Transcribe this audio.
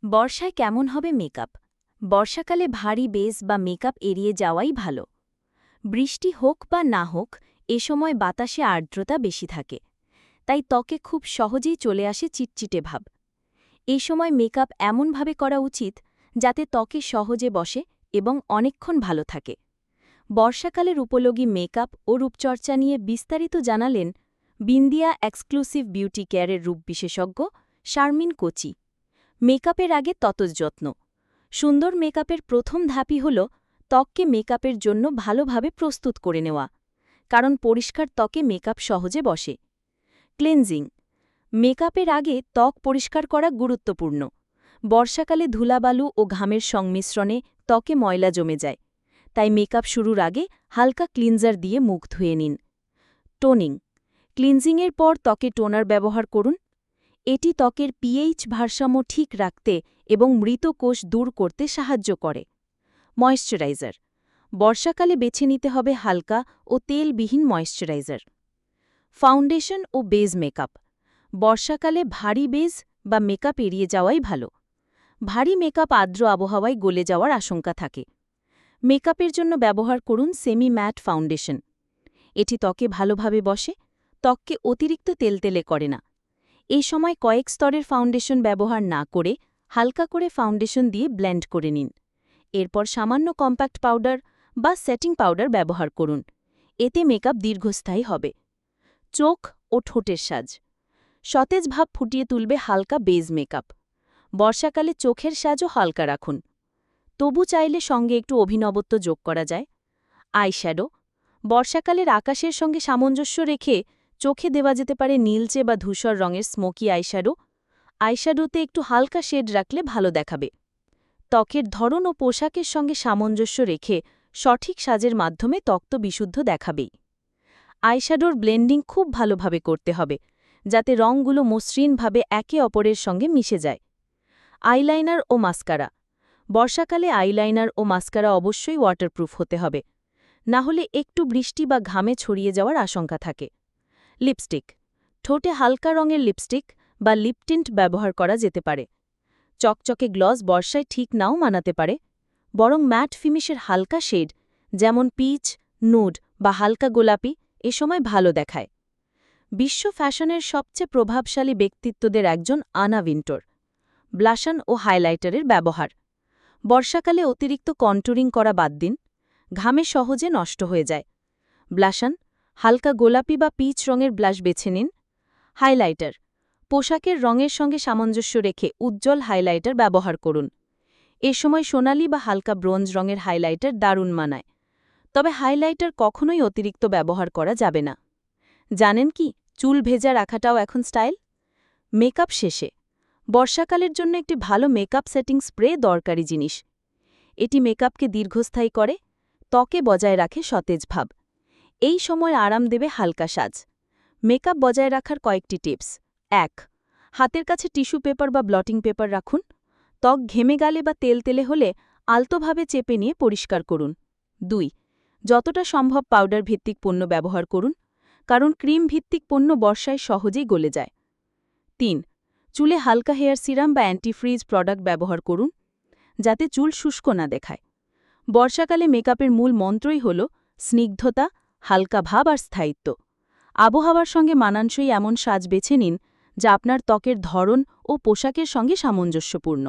বর্ষায় কেমন হবে মেকআপ? বর্ষাকালে ভারী বেস বা মেকআপ এড়িয়ে যাওয়াই ভালো। বৃষ্টি হোক বা না হোক, এ সময় বাতাসে আর্দ্রতা বেশি থাকে, তাই ত্বকে খুব সহজেই চলে আসে চিটচিটে ভাব। এই সময় মেকআপ এমনভাবে করা উচিত যাতে ত্বকে সহজে বসে এবং অনেকক্ষণ ভালো থাকে। বর্ষাকালের উপযোগী মেকআপ ও রূপচর্চা নিয়ে বিস্তারিত জানালেন বিন্দিয়া এক্সক্লুসিভ বিউটি কেয়ারের রূপ বিশেষজ্ঞ শারমিন কোচি। মেকআপের আগে যত্ন। সুন্দর মেকআপের প্রথম ধাপই হল ত্বককে মেকআপের জন্য ভালোভাবে প্রস্তুত করে নেওয়া, কারণ পরিষ্কার ত্বকে মেকআপ সহজে বসে। ক্লেনজিং। মেকআপের আগে ত্বক পরিষ্কার করা গুরুত্বপূর্ণ। বর্ষাকালে ধুলাবালু ও ঘামের সংমিশ্রণে ত্বকে ময়লা জমে যায়, তাই মেকআপ শুরুর আগে হালকা ক্লিনজার দিয়ে মুখ ধুয়ে নিন। টোনিং। ক্লিনজিংয়ের পর ত্বকে টোনার ব্যবহার করুন। এটি ত্বকের পিএইচ ভারসাম্য ঠিক রাখতে এবং মৃত কোষ দূর করতে সাহায্য করে। ময়েশ্চারাইজার। বর্ষাকালে বেছে নিতে হবে হালকা ও তেলবিহীন ময়েশ্চারাইজার। ফাউন্ডেশন ও বেজ মেকআপ। বর্ষাকালে ভারী বেজ বা মেকআপ এড়িয়ে যাওয়াই ভালো। ভারী মেকআপ আর্দ্র আবহাওয়ায় গলে যাওয়ার আশঙ্কা থাকে। মেকআপের জন্য ব্যবহার করুন সেমি ম্যাট ফাউন্ডেশন। এটি ত্বকে ভালোভাবে বসে, ত্বককে অতিরিক্ত তেলতেলে করে না। এই সময় কয়েক স্তরের ফাউন্ডেশন ব্যবহার না করে হালকা করে ফাউন্ডেশন দিয়ে ব্লেন্ড করে নিন। এরপর সামান্য কম্প্যাক্ট পাউডার বা সেটিং পাউডার ব্যবহার করুন। এতে মেকআপ দীর্ঘস্থায়ী হবে। চোখ ও ঠোঁটের সাজ। সতেজ ভাব ফুটিয়ে তুলবে হালকা বেজ মেকআপ। বর্ষাকালে চোখের সাজও হালকা রাখুন। তবু চাইলে সঙ্গে একটু অভিনবত্ব যোগ করা যায়। আইশ্যাডো। বর্ষাকালের আকাশের সঙ্গে সামঞ্জস্য রেখে চোখে দেওয়া যেতে পারে নীলচে বা ধূসর রঙের স্মোকি আইশ্যাডো। আইশ্যাডোতে একটু হালকা শেড রাখলে ভালো দেখাবে। ত্বকের ধরন ও পোশাকের সঙ্গে সামঞ্জস্য রেখে সঠিক সাজের মাধ্যমে ত্বক তো বিশুদ্ধ দেখাবেই। আইশ্যাডোর ব্লেন্ডিং খুব ভালোভাবে করতে হবে, যাতে রঙগুলো মসৃণভাবে একে অপরের সঙ্গে মিশে যায়। আইলাইনার ও মাস্কারা। বর্ষাকালে আইলাইনার ও মাস্কারা অবশ্যই ওয়াটারপ্রুফ হতে হবে, না হলে একটু বৃষ্টি বা ঘামে ছড়িয়ে যাওয়ার আশঙ্কা থাকে। লিপস্টিক। ঠোঁটে হালকা রঙের লিপস্টিক বা লিপ টিন্ট ব্যবহার করা যেতে পারে। চকচকে গ্লস বর্ষায় ঠিক নাও মানাতে পারে, বরং ম্যাট ফিনিশের হালকা শেড যেমন পিচ, নুড বা হালকা গোলাপি এ সময় ভালো দেখায়। বিশ্ব ফ্যাশনের সবচেয়ে প্রভাবশালী ব্যক্তিত্বদের একজন আনা উইন্টোর। ব্লাশন ও হাইলাইটারের ব্যবহার। বর্ষাকালে অতিরিক্ত কন্টুরিং করা বাদ দিন, ঘামে সহজে নষ্ট হয়ে যায়। ব্লাশন, হালকা গোলাপি বা পিচ রঙের ব্লাশ বেছে নিন। হাইলাইটার। পোশাকের রঙের সঙ্গে সামঞ্জস্য রেখে উজ্জ্বল হাইলাইটার ব্যবহার করুন। এ সময় সোনালি বা হালকা ব্রোঞ্জ রঙের হাইলাইটার দারুণ মানায়। তবে হাইলাইটার কখনোই অতিরিক্ত ব্যবহার করা যাবে না। জানেন কি, চুল ভেজা রাখাটাও এখন স্টাইল? মেকআপ শেষে বর্ষাকালের জন্য একটি ভালো মেকআপ সেটিং স্প্রে দরকারি জিনিস। এটি মেকআপকে দীর্ঘস্থায়ী করে, ত্বকে বজায় রাখে সতেজ ভাব। এই সময় আরাম দেবে হালকা সাজ। মেকআপ বজায় রাখার কয়েকটি টিপস। ১. হাতের কাছে টিস্যু পেপার বা ব্লটিং পেপার রাখুন। ত্বক ঘেমে গেলে বা তেলতেলে হলে আলতোভাবে চেপে নিয়ে পরিষ্কার করুন। ২. যতটা সম্ভব পাউডার ভিত্তিক পণ্য ব্যবহার করুন, কারণ ক্রিম ভিত্তিক পণ্য বর্ষায় সহজেই গলে যায়। ৩. চুলে হালকা হেয়ার সিরাম বা অ্যান্টিফ্রিজ প্রোডাক্ট ব্যবহার করুন, যাতে চুল শুষ্ক না দেখায়। বর্ষাকালে মেকআপের মূল মন্ত্রই হল স্নিগ্ধতা, হালকা ভাব আর স্থায়িত্ব। আবহাওয়ার সঙ্গে মানানসই এমন সাজ বেছে নিন যা আপনার ত্বকের ধরন ও পোশাকের সঙ্গে সামঞ্জস্যপূর্ণ।